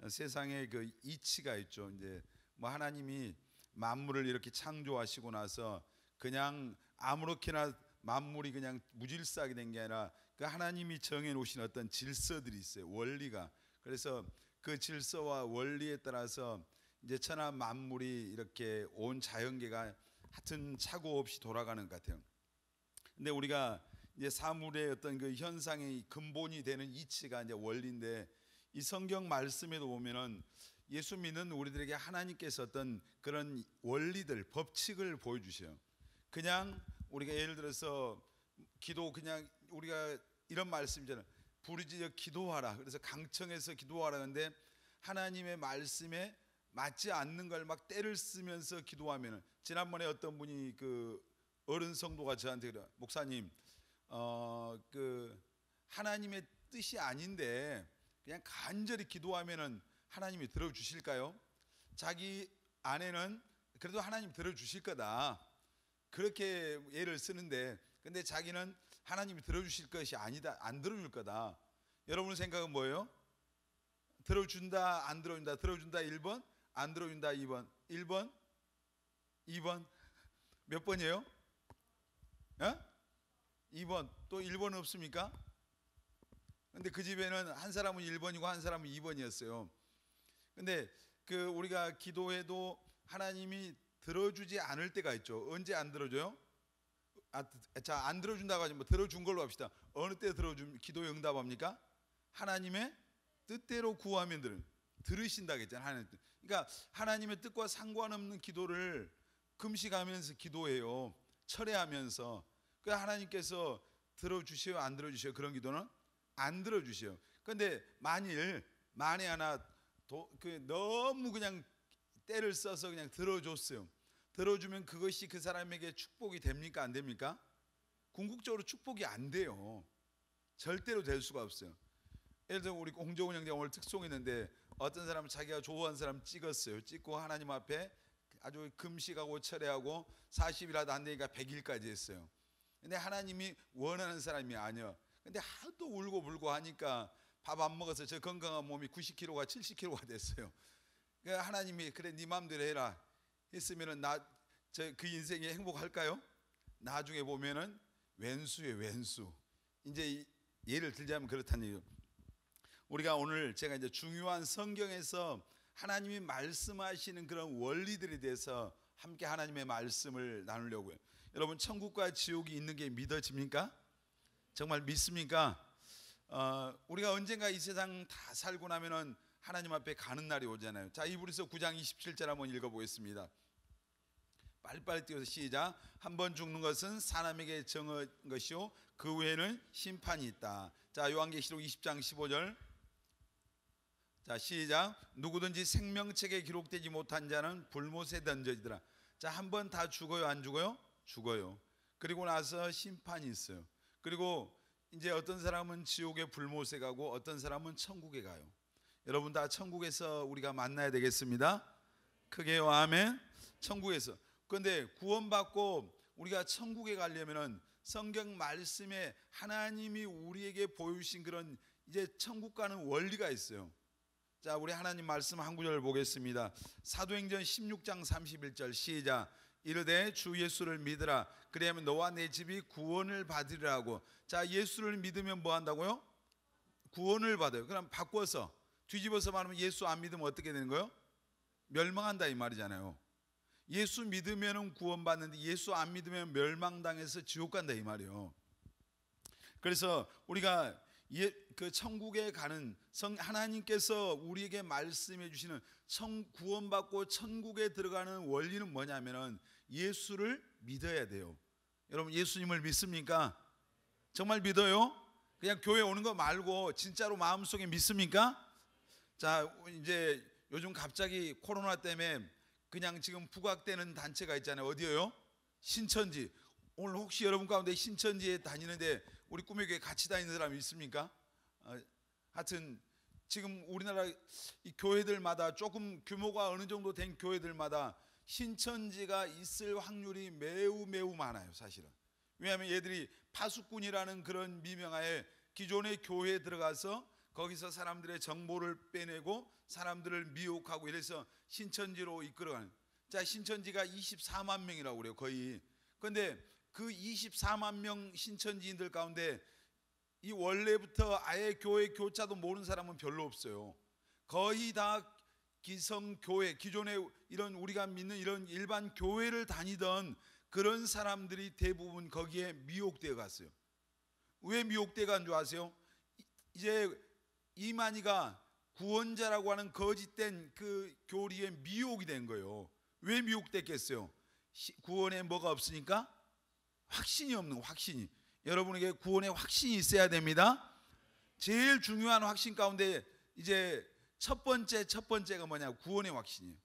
세상에 그 이치가 있죠. 이제 뭐 하나님이 만물을 이렇게 창조하시고 나서 그냥 아무렇게나 만물이 그냥 무질서하게 된 게 아니라 그 하나님이 정해 놓으신 어떤 질서들이 있어요. 원리가. 그래서 그 질서와 원리에 따라서 이제 천하 만물이 이렇게 온 자연계가 하여튼 착오 없이 돌아가는 것 같아요. 근데 우리가 이제 사물의 어떤 그 현상의 근본이 되는 이치가 이제 원리인데, 이 성경 말씀에도 보면은 예수 믿는 우리들에게 하나님께서 어떤 그런 원리들, 법칙을 보여주셔요. 그냥 우리가 예를 들어서 기도, 그냥 우리가 이런 말씀이잖아요. 부르짖어 기도하라. 그래서 강청해서 기도하라. 근데 하나님의 말씀에 맞지 않는 걸 막 때를 쓰면서 기도하면은, 지난번에 어떤 분이 그 어른 성도가 저한테 그래요. 목사님, 그 하나님의 뜻이 아닌데 그냥 간절히 기도하면은 하나님이 들어주실까요? 자기 아내는 그래도 하나님 들어주실 거다, 그렇게 예를 쓰는데, 근데 자기는 하나님이 들어주실 것이 아니다, 안 들어줄 거다. 여러분 생각은 뭐예요? 들어준다, 안 들어준다? 들어준다 1번, 안 들어준다 2번. 1번, 2번, 몇 번이에요? 2번. 또 1번은 없습니까? 근데 그 집에는 한 사람은 1번이고 한 사람은 2번이었어요. 근데 그 우리가 기도해도 하나님이 들어주지 않을 때가 있죠. 언제 안 들어줘요? 자, 안 들어준다고 하지 뭐 들어준 걸로 합시다. 어느 때 기도에 응답합니까? 하나님의 뜻대로 구하면 들으신다고 했잖아요. 하나님 뜻. 그러니까 하나님의 뜻과 상관없는 기도를 금식하면서 기도해요. 철회하면서. 그 하나님께서 들어주셔요, 안 들어주셔요? 그런 기도는 안 들어주셔요. 그런데 만에 하나 너무 그냥 때를 써서 그냥 들어줬어요. 들어주면 그것이 그 사람에게 축복이 됩니까, 안 됩니까? 궁극적으로 축복이 안 돼요. 절대로 될 수가 없어요. 예를 들어 우리 홍정훈 형제 오늘 특송했는데 어떤 사람은 자기가 좋아하는 사람 찍었어요. 찍고 하나님 앞에 아주 금식하고 철회하고 40일이라도 안 되니까 100일까지 했어요. 근데 하나님이 원하는 사람이 아니야. 근데 하도 울고 불고 하니까 밥 안 먹어서 저 건강한 몸이 90kg가 70kg가 됐어요. 그러니까 하나님이 그래 네 마음대로 해라 했으면은 그 인생이 행복할까요? 나중에 보면은 왼수예요, 왼수. 이제 예를 들자면 그렇다는 얘기예요. 우리가 오늘 제가 이제 중요한 성경에서 하나님이 말씀하시는 그런 원리들에 대해서 함께 하나님의 말씀을 나누려고요. 여러분, 천국과 지옥이 있는 게 믿어집니까? 정말 믿습니까? 우리가 언젠가 이 세상 다 살고 나면은 하나님 앞에 가는 날이 오잖아요. 자, 이브리서 9장 27절 한번 읽어보겠습니다. 빨리빨리 띄워서 시작. 한번 죽는 것은 사람에게 정한 것이요 그 후에는 심판이 있다. 자, 요한계시록 20장 15절. 자, 시작. 누구든지 생명책에 기록되지 못한 자는 불못에 던져지더라. 자, 한 번 다 죽어요, 안 죽어요? 죽어요. 그리고 나서 심판이 있어요. 그리고 이제 어떤 사람은 지옥의 불못에 가고 어떤 사람은 천국에 가요. 여러분 다 천국에서 우리가 만나야 되겠습니다. 크게요, 아멘. 천국에서. 그런데 구원받고 우리가 천국에 가려면은 성경 말씀에 하나님이 우리에게 보여주신 그런 이제 천국 가는 원리가 있어요. 자, 우리 하나님 말씀 한 구절 보겠습니다. 사도행전 16장 31절 시작. 이르되 주 예수를 믿으라. 그리하면 너와 내 집이 구원을 받으리라고. 자, 예수를 믿으면 뭐 한다고요? 구원을 받아요. 그럼 바꿔서 뒤집어서 말하면 예수 안 믿으면 어떻게 되는 거예요? 멸망한다 이 말이잖아요. 예수 믿으면 구원받는데 예수 안 믿으면 멸망당해서 지옥 간다 이 말이에요. 그래서 우리가 그 천국에 가는 하나님께서 우리에게 말씀해 주시는 구원받고 천국에 들어가는 원리는 뭐냐면은 예수를 믿어야 돼요. 여러분, 예수님을 믿습니까? 정말 믿어요? 그냥 교회 오는 거 말고 진짜로 마음속에 믿습니까? 자, 이제 요즘 갑자기 코로나 때문에 그냥 지금 부각되는 단체가 있잖아요. 어디요? 신천지. 오늘 혹시 여러분 가운데 신천지에 다니는데 우리 꿈의 교회 같이 다니는 사람이 있습니까? 하여튼 지금 우리나라 이 교회들마다 조금 규모가 어느 정도 된 교회들마다 신천지가 있을 확률이 매우 많아요, 사실은. 왜냐하면 얘들이 파수꾼이라는 그런 미명하에 기존의 교회에 들어가서 거기서 사람들의 정보를 빼내고 사람들을 미혹하고 이래서 신천지로 이끌어가는. 자, 신천지가 24만 명이라고 그래요, 거의. 그런데 그 24만 명 신천지인들 가운데 이 원래부터 아예 교회 교자도 모르는 사람은 별로 없어요. 거의 다 기성교회, 기존에 이런 우리가 믿는 이런 일반 교회를 다니던 그런 사람들이 대부분 거기에 미혹되어 갔어요. 왜 미혹되어 간 줄 아세요? 이제 이만희가 구원자라고 하는 거짓된 그 교리에 미혹이 된 거예요. 왜 미혹됐겠어요? 구원에 뭐가 없으니까? 확신이 없는, 확신이. 여러분에게 구원의 확신이 있어야 됩니다. 제일 중요한 확신 가운데 이제 첫 번째가 뭐냐? 구원의 확신이에요.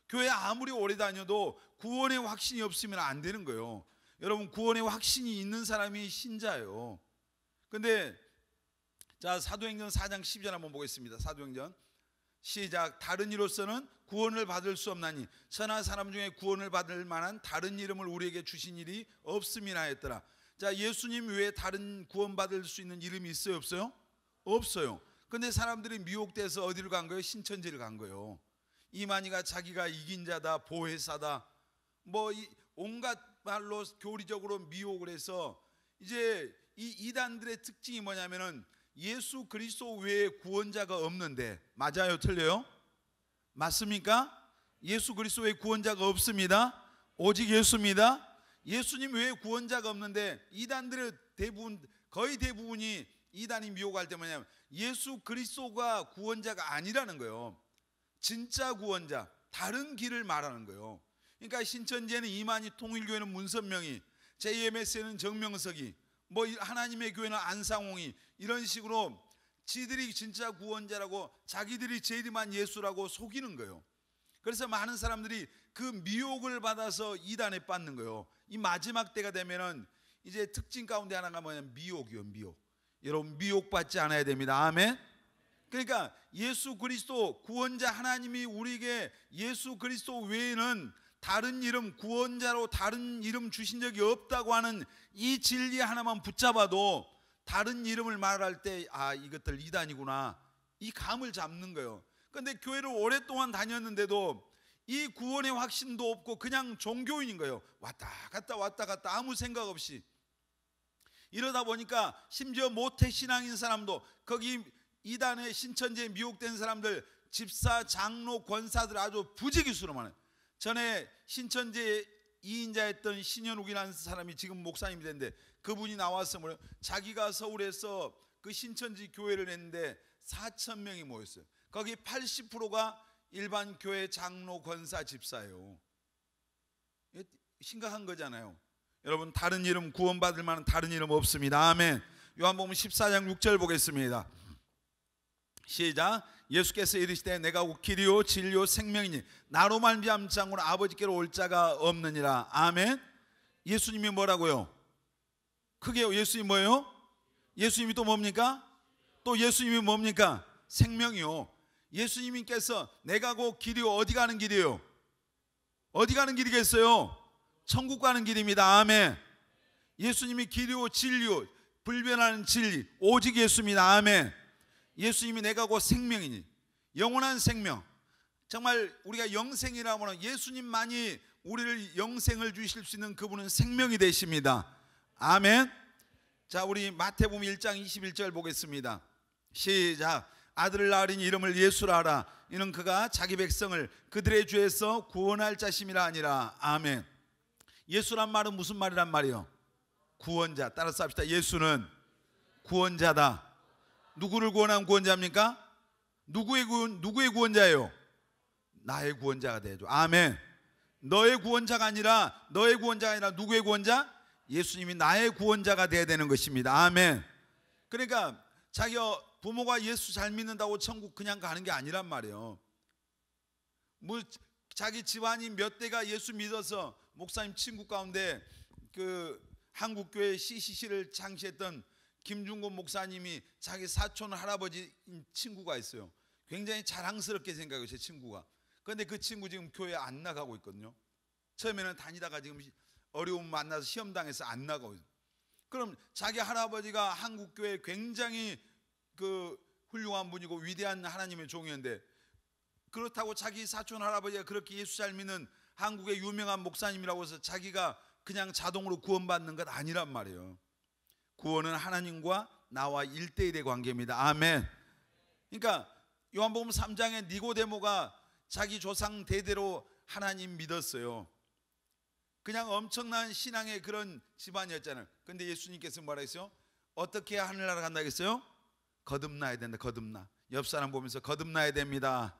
교회 아무리 오래 다녀도 구원의 확신이 없으면 안 되는 거예요. 여러분, 구원의 확신이 있는 사람이 신자예요. 근데 자, 사도행전 4장 12절 한번 보겠습니다. 사도행전 시작. 다른 이로서는 구원을 받을 수 없나니 선한 사람 중에 구원을 받을 만한 다른 이름을 우리에게 주신 일이 없음이나 했더라. 자, 예수님 외에 다른 구원받을 수 있는 이름이 있어요, 없어요? 없어요. 근데 사람들이 미혹돼서 어디를 간 거예요? 신천지를 간 거예요. 이만희가 자기가 이긴 자다, 보혜사다, 뭐 온갖 말로 교리적으로 미혹을 해서 이제 이 이단들의 특징이 뭐냐면은 예수 그리스도 외에 구원자가 없는데, 맞아요, 틀려요? 맞습니까? 예수 그리스도 외에 구원자가 없습니다. 오직 예수입니다. 예수님 외에 구원자가 없는데 이단들의 대부분, 거의 대부분이 이단이 미혹할 때 뭐냐면 예수 그리스도가 구원자가 아니라는 거예요. 진짜 구원자, 다른 길을 말하는 거예요. 그러니까 신천지에는 이만희, 통일교회는 문선명이, JMS에는 정명석이, 뭐 하나님의 교회는 안상홍이, 이런 식으로 지들이 진짜 구원자라고 자기들이 제일만 예수라고 속이는 거예요. 그래서 많은 사람들이 그 미혹을 받아서 이단에 빠지는 거예요. 이 마지막 때가 되면은 이제 특징 가운데 하나가 뭐냐면 미혹이요, 미혹. 여러분, 미혹받지 않아야 됩니다. 아멘. 그러니까 예수 그리스도 구원자 하나님이 우리에게 예수 그리스도 외에는 다른 이름, 구원자로 다른 이름 주신 적이 없다고 하는 이 진리 하나만 붙잡아도 다른 이름을 말할 때 아, 이것들 이단이구나, 이 감을 잡는 거예요. 그런데 교회를 오랫동안 다녔는데도 이 구원의 확신도 없고 그냥 종교인인 거예요. 왔다 갔다 아무 생각 없이. 이러다 보니까 심지어 모태신앙인 사람도, 거기 이단의 신천지에 미혹된 사람들, 집사, 장로, 권사들 아주 부지기수로 많아요. 전에 신천지에 2인자였던 신현욱이라는 사람이 지금 목사님이 됐는데, 그분이 나와서 뭐래요? 자기가 서울에서 그 신천지 교회를 했는데 4,000명이 모였어요. 거기 80%가 일반 교회 장로, 권사, 집사예요. 심각한 거잖아요. 여러분, 다른 이름, 구원받을 만한 다른 이름 없습니다. 아멘. 요한복음 14장 6절 보겠습니다. 시작. 예수께서 이르시되 내가 곧 길이요 진리요 생명이니 나로 말미암지 않고는 아버지께로 올 자가 없느니라. 아멘. 예수님이 뭐라고요? 크게요. 예수님이 뭐예요? 예수님이 또 뭡니까? 또 예수님이 뭡니까? 생명이요. 예수님께서 내가 곧 길이요, 어디 가는 길이에요? 어디 가는 길이겠어요? 천국 가는 길입니다. 아멘. 예수님이 길이요 진리요, 불변하는 진리, 오직 예수입니다. 아멘. 예수님이 내가 곧 생명이니, 영원한 생명. 정말 우리가 영생이라고 하는 예수님만이 우리를 영생을 주실 수 있는 그분은 생명이 되십니다. 아멘. 자, 우리 마태복음 1장 21절 보겠습니다. 시작. 아들을 낳으리니 이름을 예수라 하라. 이는 그가 자기 백성을 그들의 죄에서 구원할 자심이라 하니라. 아멘. 예수란 말은 무슨 말이란 말이요? 구원자. 따라서 합시다. 예수는 구원자다. 누구를 구원한 구원자입니까? 누구의 구원자예요? 나의 구원자가 되죠. 아멘. 너의 구원자가 아니라 누구의 구원자? 예수님이 나의 구원자가 되어야 되는 것입니다. 아멘. 그러니까 자기 부모가 예수 잘 믿는다고 천국 그냥 가는 게 아니란 말이에요. 뭐 자기 집안이 몇 대가 예수 믿어서, 목사님 친구 가운데 그 한국교회 CCC를 창시했던 김중곤 목사님이 자기 사촌 할아버지 친구가 있어요. 굉장히 자랑스럽게 생각해요, 제 친구가. 그런데 그 친구 지금 교회 안 나가고 있거든요. 처음에는 다니다가 지금 어려움 만나서 시험 당해서 안 나가고 있어요. 그럼 자기 할아버지가 한국교회 굉장히 그 훌륭한 분이고 위대한 하나님의 종이었는데, 그렇다고 자기 사촌 할아버지가 그렇게 예수 잘 믿는 한국의 유명한 목사님이라고 해서 자기가 그냥 자동으로 구원받는 것 아니란 말이에요. 구원은 하나님과 나와 1대1의 관계입니다. 아멘. 그러니까 요한복음 3장에 니고데모가 자기 조상 대대로 하나님 믿었어요. 그냥 엄청난 신앙의 그런 집안이었잖아요. 근데 예수님께서 뭐라 했어요? 어떻게 하늘나라 간다 했어요? 거듭나야 된다. 거듭나. 옆 사람 보면서 거듭나야 됩니다.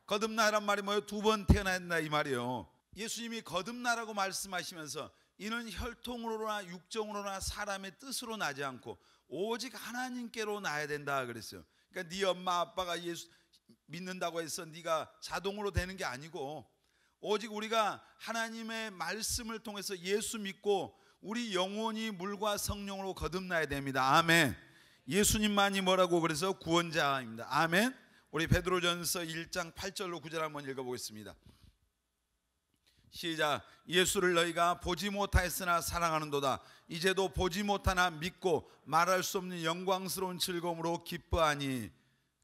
거듭나란 말이 뭐예요? 2번 태어나야 된다 이 말이에요. 예수님이 거듭나라고 말씀하시면서 이는 혈통으로나 육정으로나 사람의 뜻으로 나지 않고 오직 하나님께로 나야 된다 그랬어요. 그러니까 네 엄마 아빠가 예수 믿는다고 해서 네가 자동으로 되는 게 아니고, 오직 우리가 하나님의 말씀을 통해서 예수 믿고 우리 영혼이 물과 성령으로 거듭나야 됩니다. 아멘. 예수님만이 뭐라고 그래서 구원자입니다. 아멘. 우리 베드로전서 1장 8절로 9절 한번 읽어보겠습니다. 시작. 예수를 너희가 보지 못하였으나 사랑하는도다. 이제도 보지 못하나 믿고 말할 수 없는 영광스러운 즐거움으로 기뻐하니.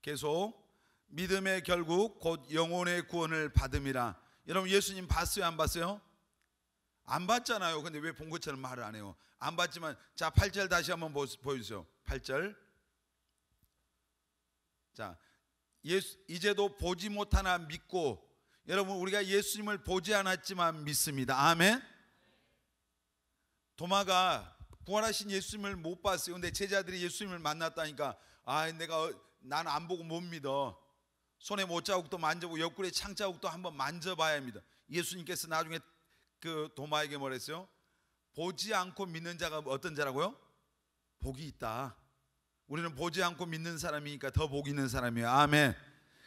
계속. 믿음의 결국 곧 영혼의 구원을 받음이라. 여러분 예수님 봤어요 안 봤어요? 안 봤잖아요. 근데 왜 본 것처럼 말을 안 해요? 안 봤지만, 자 8절 다시 한번 보여주세요. 8절. 자, 이제도 보지 못하나 믿고. 여러분 우리가 예수님을 보지 않았지만 믿습니다. 아멘. 도마가 부활하신 예수님을 못 봤어요. 근데 제자들이 예수님을 만났다니까, 난 안 보고 못 믿어. 손에 못자국도 만져보고 옆구리에 창자국도 한번 만져봐야 합니다. 예수님께서 나중에 그 도마에게 뭐라 했어요? 보지 않고 믿는 자가 어떤 자라고요? 복이 있다. 우리는 보지 않고 믿는 사람이니까 더 복 있는 사람이에요. 아멘.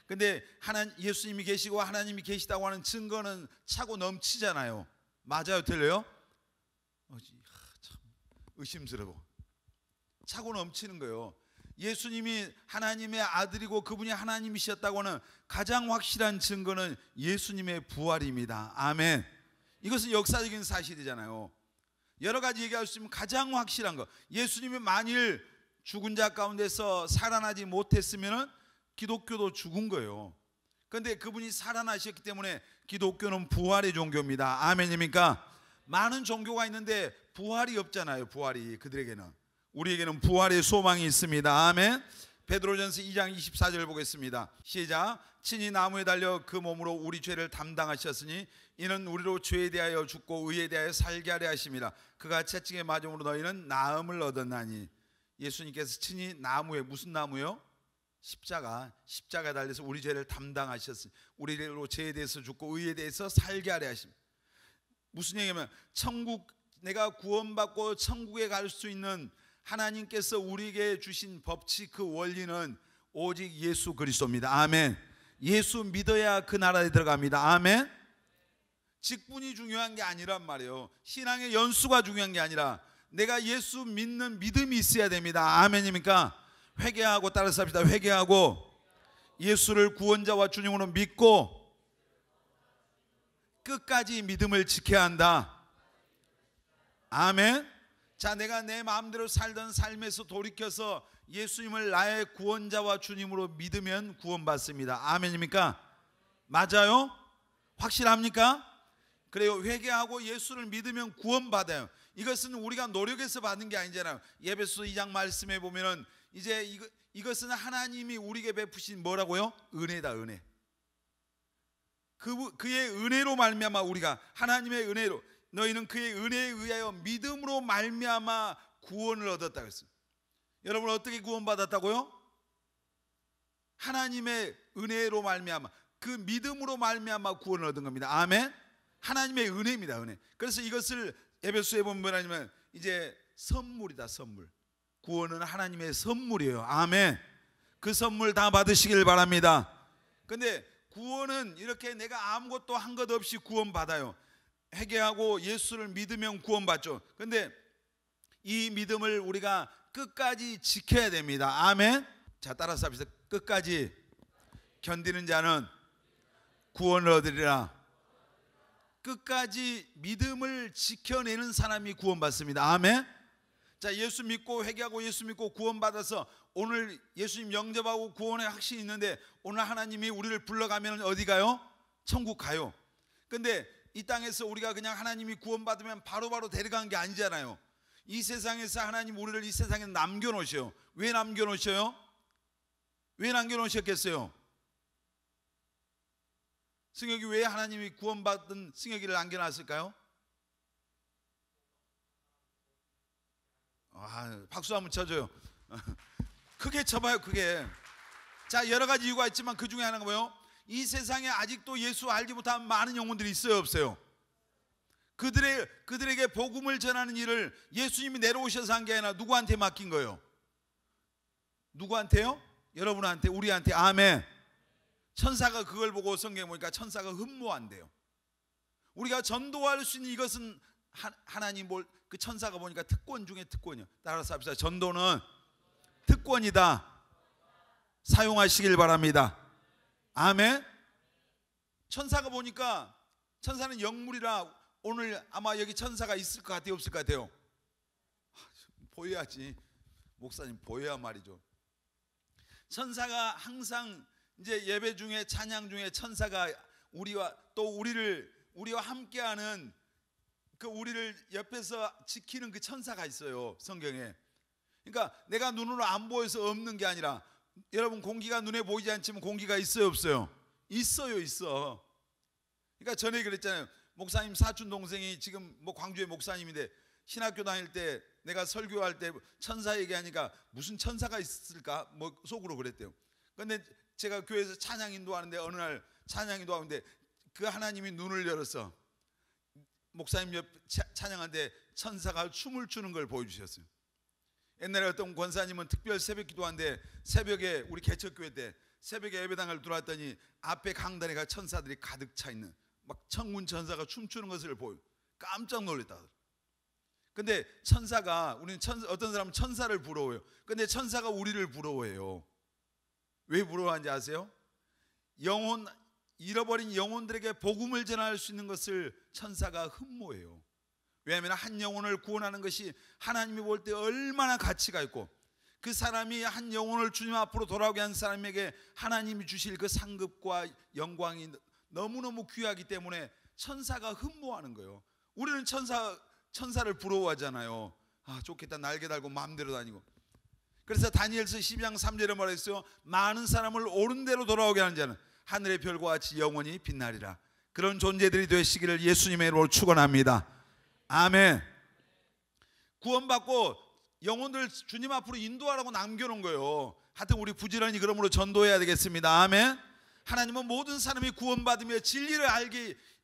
근데 예수님이 계시고 하나님이 계시다고 하는 증거는 차고 넘치잖아요. 맞아요? 틀려요? 참 의심스러워. 차고 넘치는 거예요. 예수님이 하나님의 아들이고 그분이 하나님이셨다고는 가장 확실한 증거는 예수님의 부활입니다. 아멘. 이것은 역사적인 사실이잖아요. 여러 가지 얘기할 수 있으면 가장 확실한 거, 예수님이 만일 죽은 자 가운데서 살아나지 못했으면 기독교도 죽은 거예요. 그런데 그분이 살아나셨기 때문에 기독교는 부활의 종교입니다. 아멘입니까? 많은 종교가 있는데 부활이 없잖아요. 부활이 그들에게는. 우리에게는 부활의 소망이 있습니다. 아멘. 베드로전서 2장 24절 보겠습니다. 시작. 친히 나무에 달려 그 몸으로 우리 죄를 담당하셨으니 이는 우리로 죄에 대하여 죽고 의에 대하여 살게 하려 하심이라. 그가 채찍에 맞음으로 너희는 나음을 얻었나니. 예수님께서 친히 나무에, 무슨 나무요? 십자가에 달려서 우리 죄를 담당하셨으니 우리로 죄에 대해서 죽고 의에 대해서 살게 하려 하심. 무슨 얘기냐면 내가 구원받고 천국에 갈 수 있는 하나님께서 우리에게 주신 법칙, 그 원리는 오직 예수 그리스도입니다. 아멘. 예수 믿어야 그 나라에 들어갑니다. 아멘. 직분이 중요한 게 아니란 말이에요. 신앙의 연수가 중요한 게 아니라 내가 예수 믿는 믿음이 있어야 됩니다. 아멘입니까? 회개하고, 따라서 합시다. 회개하고 예수를 구원자와 주님으로 믿고 끝까지 믿음을 지켜야 한다. 아멘. 자, 내가 내 마음대로 살던 삶에서 돌이켜서 예수님을 나의 구원자와 주님으로 믿으면 구원받습니다. 아멘입니까? 맞아요? 확실합니까? 그래요. 회개하고 예수를 믿으면 구원받아요. 이것은 우리가 노력해서 받는 게 아니잖아요. 에베소 2장 말씀에 보면은 이제 이것은 하나님이 우리에게 베푸신 뭐라고요? 은혜다, 은혜. 그의 은혜로 말미암아 우리가, 하나님의 은혜로, 너희는 그의 은혜에 의하여 믿음으로 말미암아 구원을 얻었다 그랬어요. 여러분 어떻게 구원받았다고요? 하나님의 은혜로 말미암아, 그 믿음으로 말미암아 구원을 얻은 겁니다. 아멘. 하나님의 은혜입니다. 은혜. 그래서 이것을 에베소에 보면 뭐냐면 이제 선물이다. 선물. 구원은 하나님의 선물이에요. 아멘. 그 선물 다 받으시길 바랍니다. 근데 구원은 이렇게 내가 아무것도 한 것 없이 구원받아요. 회개하고 예수를 믿으면 구원받죠. 그런데 이 믿음을 우리가 끝까지 지켜야 됩니다. 아멘. 자, 따라서 합시다. 끝까지 견디는 자는 구원을 얻으리라. 끝까지 믿음을 지켜내는 사람이 구원받습니다. 아멘. 자, 예수 믿고 회개하고 예수 믿고 구원받아서 오늘 예수님 영접하고 구원의 확신이 있는데 오늘 하나님이 우리를 불러가면 어디 가요? 천국 가요. 근데 이 땅에서 우리가 그냥 하나님이 구원받으면 바로바로 데려가는 게 아니잖아요. 이 세상에서 하나님 우리를 이 세상에 남겨놓으셔요. 왜 남겨놓으셔요? 왜 남겨놓으셨겠어요? 승혁이 왜 하나님이 구원받은 승혁이를 남겨놨을까요? 박수 한번 쳐줘요. 크게 쳐봐요, 크게. 자, 여러 가지 이유가 있지만 그 중에 하나가 뭐예요? 이 세상에 아직도 예수 알지 못한 많은 영혼들이 있어요, 없어요? 그들에게 복음을 전하는 일을 예수님이 내려오셔서 한 게 아니라 누구한테 맡긴 거예요? 누구한테요? 여러분한테, 우리한테. 아멘. 천사가 그걸 보고 성경에 보니까 천사가 흠모한대요. 우리가 전도할 수 있는 이것은 하나님 그 천사가 보니까 특권 중에 특권이요. 따라서 합시다. 전도는 특권이다. 사용하시길 바랍니다. 아멘. 천사가 보니까 천사는 영물이라 오늘 아마 여기 천사가 있을 것 같아요, 없을 것 같아요? 보여야지. 목사님 보여야 말이죠. 천사가 항상 이제 예배 중에 찬양 중에 천사가 우리와 또 우리와 함께하는 그 우리를 옆에서 지키는 그 천사가 있어요, 성경에. 그러니까 내가 눈으로 안 보여서 없는 게 아니라, 여러분 공기가 눈에 보이지 않지만 공기가 있어요, 없어요? 있어요, 있어. 그러니까 전에 그랬잖아요. 목사님 사촌 동생이 지금 뭐 광주의 목사님인데 신학교 다닐 때 내가 설교할 때 천사 얘기하니까 무슨 천사가 있을까 뭐 속으로 그랬대요. 근데 제가 교회에서 찬양 인도하는데 어느 날 찬양 인도하는데 그 하나님이 눈을 열어서 목사님 옆 찬양하는데 천사가 춤을 추는 걸 보여주셨어요. 옛날에 어떤 권사님은 특별 새벽 기도하는데 새벽에 우리 개척교회 때 새벽에 예배당을 들어왔더니 앞에 강단에 천사들이 가득 차 있는 막 천군 천사가 춤추는 것을 보여 깜짝 놀랐다. 근데 천사가 어떤 사람은 천사를 부러워해요. 근데 천사가 우리를 부러워해요. 왜 부러워하는지 아세요? 잃어버린 영혼들에게 복음을 전할 수 있는 것을 천사가 흠모해요. 왜냐하면 한 영혼을 구원하는 것이 하나님이 볼 때 얼마나 가치가 있고 그 사람이 한 영혼을 주님 앞으로 돌아오게 한 사람에게 하나님이 주실 그 상급과 영광이 너무너무 귀하기 때문에 천사가 흠모하는 거예요. 우리는 천사를 부러워하잖아요. 좋겠다, 날개 달고 마음대로 다니고. 그래서 다니엘서 12장 3절에 말했어요. 많은 사람을 옳은 대로 돌아오게 하는 자는 하늘의 별과 같이 영원히 빛나리라. 그런 존재들이 되시기를 예수님의 이름으로 축원합니다. 아멘. 구원받고 영혼들 주님 앞으로 인도하라고 남겨놓은 거예요. 하여튼 우리 부지런히 그러므로 전도해야 되겠습니다. 아멘. 하나님은 모든 사람이 구원받으며 진리를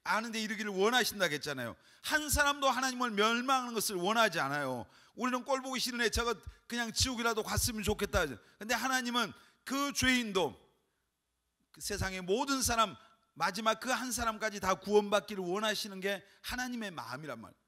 아는데 이르기를 원하신다고 했잖아요. 한 사람도 하나님을 멸망하는 것을 원하지 않아요. 우리는 꼴 보기 싫은 애 저거 그냥 지옥이라도 갔으면 좋겠다. 근데 하나님은 그 죄인도 그 세상의 모든 사람 마지막 그 한 사람까지 다 구원받기를 원하시는 게 하나님의 마음이란 말이에요.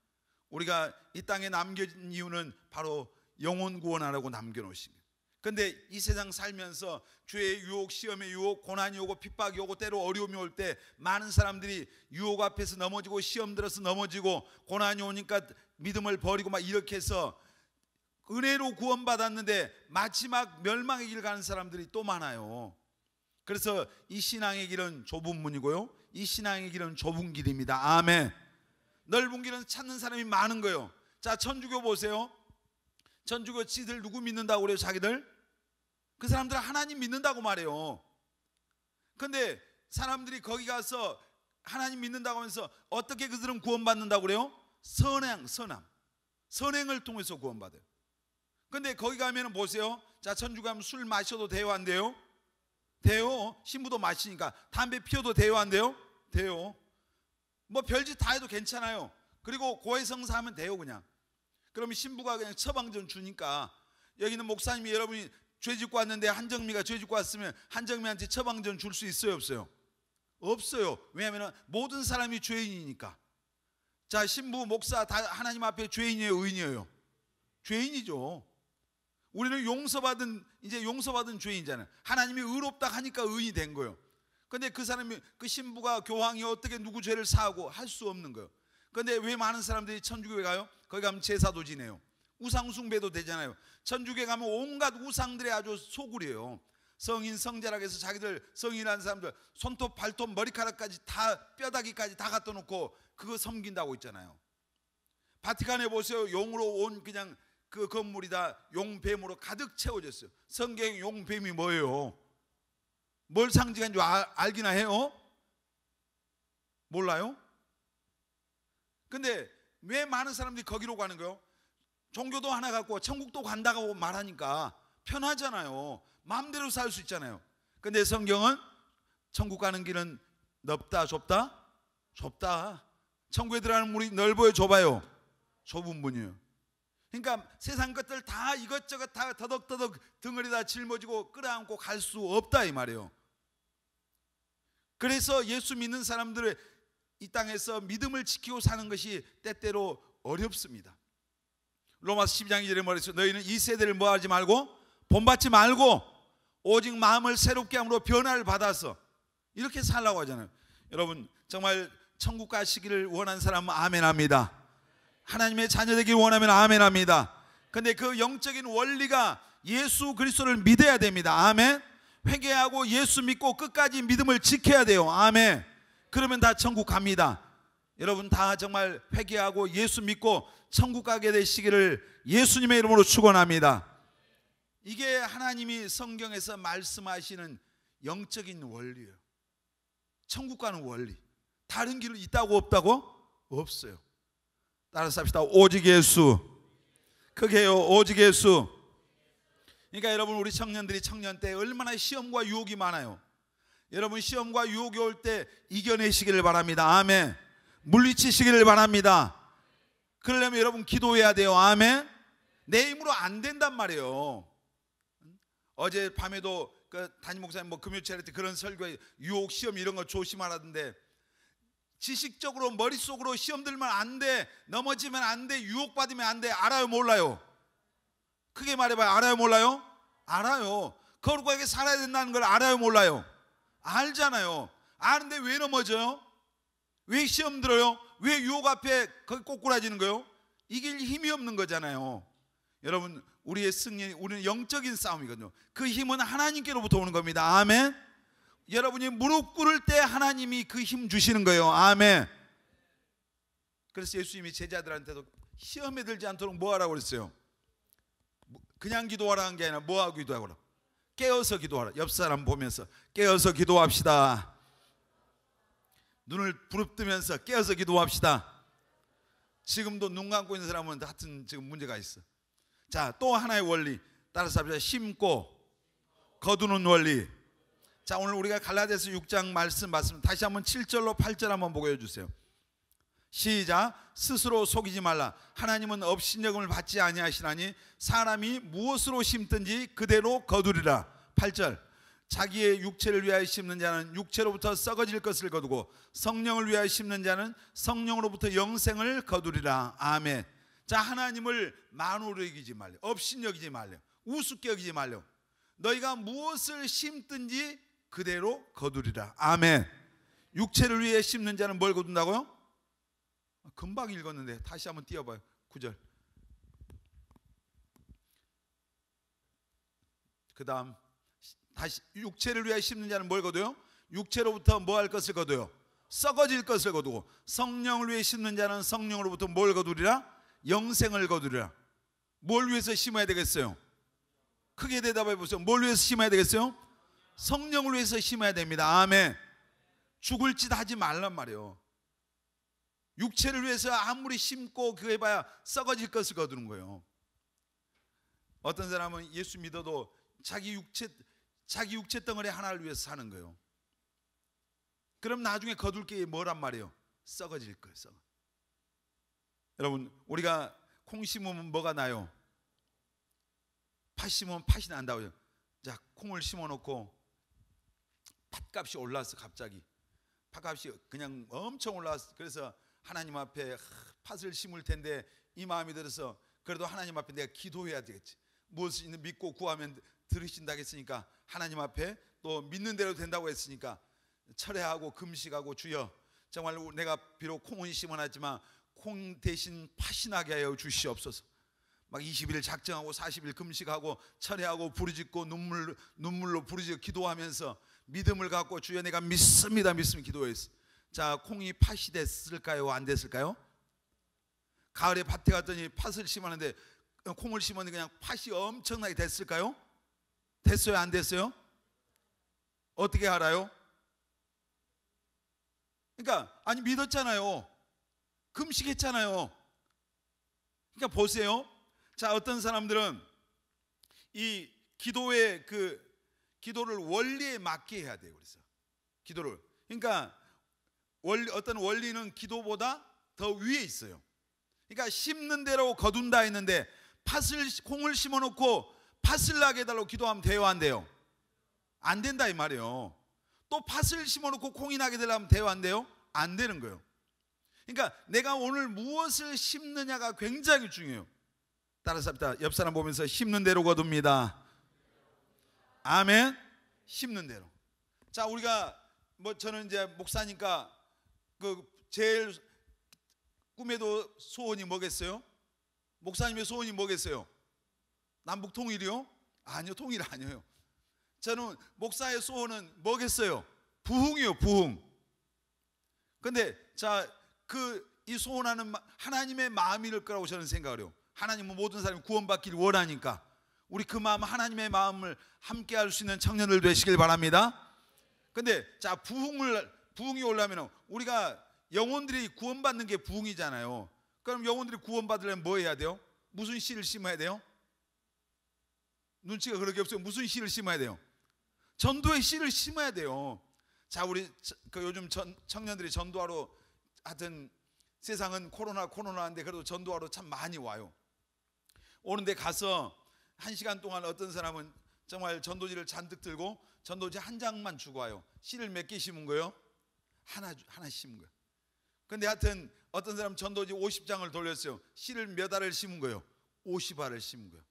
우리가 이 땅에 남겨진 이유는 바로 영혼 구원하라고 남겨놓으신 거예요. 그런데 이 세상 살면서 죄의 유혹, 시험의 유혹, 고난이 오고 핍박이 오고 때로 어려움이 올 때 많은 사람들이 유혹 앞에서 넘어지고 시험 들어서 넘어지고 고난이 오니까 믿음을 버리고 막 이렇게 해서 은혜로 구원받았는데 마지막 멸망의 길 가는 사람들이 또 많아요. 그래서 이 신앙의 길은 좁은 문이고요, 이 신앙의 길은 좁은 길입니다. 아멘. 넓은 길은 찾는 사람이 많은 거예요. 자, 천주교 보세요. 천주교 지들 누구 믿는다고 그래요? 자기들? 그 사람들은 하나님 믿는다고 말해요. 근데 사람들이 거기 가서 하나님 믿는다고 하면서 어떻게 그들은 구원받는다고 그래요? 선행을 통해서 구원받아요. 근데 거기 가면은 보세요. 자, 천주교 가면 술 마셔도 돼요, 안 돼요? 돼요. 신부도 마시니까. 담배 피워도 돼요, 안 돼요? 돼요. 뭐 별짓 다 해도 괜찮아요. 그리고 고해성사하면 돼요, 그냥. 그러면 신부가 그냥 처방전 주니까. 여기는 목사님이 여러분이 죄 짓고 왔는데 한정미가 죄 짓고 왔으면 한정미한테 처방전 줄 수 있어요, 없어요? 없어요. 왜냐하면 모든 사람이 죄인이니까. 자, 신부, 목사 다 하나님 앞에 죄인이에요, 의인이에요? 죄인이죠. 우리는 용서받은 죄인이잖아요. 하나님이 의롭다 하니까 의인이 된 거예요. 근데 그 사람이, 그 신부가, 교황이 어떻게 누구 죄를 사하고 할 수 없는 거예요. 근데 왜 많은 사람들이 천주교에 가요? 거기 가면 제사도 지내요. 우상 숭배도 되잖아요. 천주교에 가면 온갖 우상들의 아주 소굴이에요. 성인 성자라고 해서 자기들 성인이라는 사람들 손톱 발톱 머리카락까지 다 뼈다귀까지 다 갖다 놓고 그거 섬긴다고 있잖아요. 바티칸에 보세요. 용으로 온 그냥 그 건물이 다 용뱀으로 가득 채워졌어요. 성경 용뱀이 뭐예요? 뭘 상징하는 줄 알기나 해요? 몰라요? 근데 왜 많은 사람들이 거기로 가는 거예요? 종교도 하나 갖고 천국도 간다고 말하니까 편하잖아요. 마음대로 살 수 있잖아요. 근데 성경은 천국 가는 길은 넓다 좁다? 좁다. 천국에 들어가는 문이 넓어요 좁아요? 좁은 문이에요. 그러니까 세상 것들 다 이것저것 다 더덕더덕 덩어리다 짊어지고 끌어안고 갈 수 없다 이 말이에요. 그래서 예수 믿는 사람들의 이 땅에서 믿음을 지키고 사는 것이 때때로 어렵습니다. 로마서 12장 2절에 말했어요. 너희는 이 세대를 뭐하지 말고 본받지 말고 오직 마음을 새롭게 함으로 변화를 받아서 이렇게 살라고 하잖아요. 여러분 정말 천국 가시기를 원하는 사람은 아멘합니다. 하나님의 자녀 되길 원하면 아멘합니다. 근데 그 영적인 원리가 예수 그리스도를 믿어야 됩니다. 아멘. 회개하고 예수 믿고 끝까지 믿음을 지켜야 돼요. 아멘. 그러면 다 천국 갑니다. 여러분 다 정말 회개하고 예수 믿고 천국 가게 되시기를 예수님의 이름으로 축원합니다. 이게 하나님이 성경에서 말씀하시는 영적인 원리예요. 천국 가는 원리. 다른 길은 있다고 없다고? 없어요. 따라서 합시다. 오직 예수. 크게 해요. 오직 예수. 그러니까 여러분 우리 청년들이 청년 때 얼마나 시험과 유혹이 많아요. 여러분 시험과 유혹이 올 때 이겨내시기를 바랍니다. 아멘. 물리치시기를 바랍니다. 그러려면 여러분 기도해야 돼요. 아멘. 내 힘으로 안 된단 말이에요. 어제 밤에도 그 담임 목사님 뭐 금요일에 그런 설교에 유혹 시험 이런 거 조심하라던데, 지식적으로 머릿속으로 시험 들면 안 돼, 넘어지면 안 돼, 유혹받으면 안 돼. 알아요 몰라요? 크게 말해봐요. 알아요 몰라요? 알아요. 거룩하게 살아야 된다는 걸 알아요 몰라요? 알잖아요. 아는데 왜 넘어져요? 왜 시험 들어요? 왜 유혹 앞에 거기 꼬꾸라지는 거예요? 이길 힘이 없는 거잖아요. 여러분 우리의 승리, 우리는 영적인 싸움이거든요. 그 힘은 하나님께로부터 오는 겁니다. 아멘. 여러분이 무릎 꿇을 때 하나님이 그 힘 주시는 거예요. 아멘. 그래서 예수님이 제자들한테도 시험에 들지 않도록 뭐 하라고 그랬어요? 그냥 기도하라는 게 아니라 뭐 하고 기도하라? 깨어서 기도하라. 옆 사람 보면서 깨어서 기도합시다. 눈을 부릅뜨면서 깨어서 기도합시다. 지금도 눈 감고 있는 사람은 하여튼 지금 문제가 있어. 자, 또 하나의 원리 따라서 합시다. 심고 거두는 원리. 자, 오늘 우리가 갈라디아서 6장 말씀 봤습니다. 다시 한번 7절로 8절 한번 보고 해주세요. 시작. 스스로 속이지 말라. 하나님은 업신여금을 받지 아니하시나니 사람이 무엇으로 심든지 그대로 거두리라. 8절. 자기의 육체를 위하여 심는 자는 육체로부터 썩어질 것을 거두고 성령을 위하여 심는 자는 성령으로부터 영생을 거두리라. 아멘. 자, 하나님을 만으로 여기지 말려. 업신 여기지 말려. 우습게 여기지 말려. 너희가 무엇을 심든지 그대로 거두리라. 아멘. 육체를 위해 심는 자는 뭘 거둔다고요? 금방 읽었는데 다시 한번 띄워봐요. 9절. 그 다음 다시 육체를 위해 심는 자는 뭘 거둬요? 육체로부터 뭐 할 것을 거둬요? 썩어질 것을 거두고 성령을 위해 심는 자는 성령으로부터 뭘 거두리라? 영생을 거두리라. 뭘 위해서 심어야 되겠어요? 크게 대답해 보세요. 뭘 위해서 심어야 되겠어요? 성령을 위해서 심어야 됩니다. 아멘. 죽을 짓 하지 말란 말이에요. 육체를 위해서 아무리 심고 그거 해봐야 썩어질 것을 거두는 거예요. 어떤 사람은 예수 믿어도 자기 육체 덩어리 하나를 위해서 사는 거예요. 그럼 나중에 거둘 게 뭐란 말이에요? 썩어질 거예요. 여러분 우리가 콩 심으면 뭐가 나요? 팥 심으면 팥이 난다고요. 자, 콩을 심어놓고 팥값이 올랐어. 갑자기 팥값이 그냥 엄청 올랐어. 그래서 하나님 앞에 팥을 심을 텐데 이 마음이 들어서 그래도 하나님 앞에 내가 기도해야 되겠지. 무엇을 믿고 구하면 들으신다고 했으니까 하나님 앞에 또 믿는 대로 된다고 했으니까 철회하고 금식하고 주여 정말 내가 비록 콩은 심어놨지만 콩 대신 팥이 나게 하여 주시옵소서. 막 20일 작정하고 40일 금식하고 철회하고 부르짖고 눈물로 부르짖고 기도하면서 믿음을 갖고 주여 내가 믿습니다 기도했어. 자, 콩이 팥이 됐을까요? 안 됐을까요? 가을에 밭에 갔더니 팥을 심었는데 콩을 심었는데 그냥 팥이 엄청나게 됐을까요? 됐어요? 안 됐어요? 어떻게 알아요? 그러니까 아니 믿었잖아요. 금식했잖아요. 그러니까 보세요. 자, 어떤 사람들은 이 기도의 기도를 원리에 맞게 해야 돼요. 그래서 기도를, 그러니까 어떤 원리는 기도보다 더 위에 있어요. 그러니까 심는 대로 거둔다 했는데 콩을 심어놓고 팥을 나게 해달라고 기도하면 돼요, 안 돼요? 안 된다 이 말이에요. 또 팥을 심어놓고 콩이 나게 되려면 돼요, 안 돼요? 안 되는 거예요. 그러니까 내가 오늘 무엇을 심느냐가 굉장히 중요해요. 따라서 옆 사람 보면서 심는 대로 거둡니다. 아멘. 심는 대로. 자, 우리가 저는 이제 목사니까 제일 꿈에도 소원이 뭐겠어요? 목사님의 소원이 뭐겠어요? 남북 통일이요? 아니요, 통일 아니에요. 저는 목사의 소원은 뭐겠어요? 부흥이요, 부흥. 근데 자, 이 소원하는 하나님의 마음일 거라고 저는 생각을 해요. 하나님은 모든 사람이 구원받기를 원하니까 우리 그 마음, 하나님의 마음을 함께 할 수 있는 청년들 되시길 바랍니다. 근데 자, 부흥이 오려면 우리가 영혼들이 구원받는 게 부흥이잖아요. 그럼 영혼들이 구원받으려면 뭐 해야 돼요? 무슨 씨를 심어야 돼요? 눈치가 그렇게 없어요. 무슨 씨를 심어야 돼요? 전도의 씨를 심어야 돼요. 자, 우리 요즘 청년들이 전도하러, 하여튼 세상은 코로나인데 그래도 전도하러 참 많이 와요. 오는데 가서 1시간 동안 어떤 사람은 정말 전도지를 잔뜩 들고 전도지 한 장만 주고 와요. 씨를 몇 개 심은 거예요? 하나 심은 거예요. 근데 하여튼 어떤 사람 전도지 50장을 돌렸어요. 씨를 몇 알을 심은 거예요? 50알을 심은 거예요.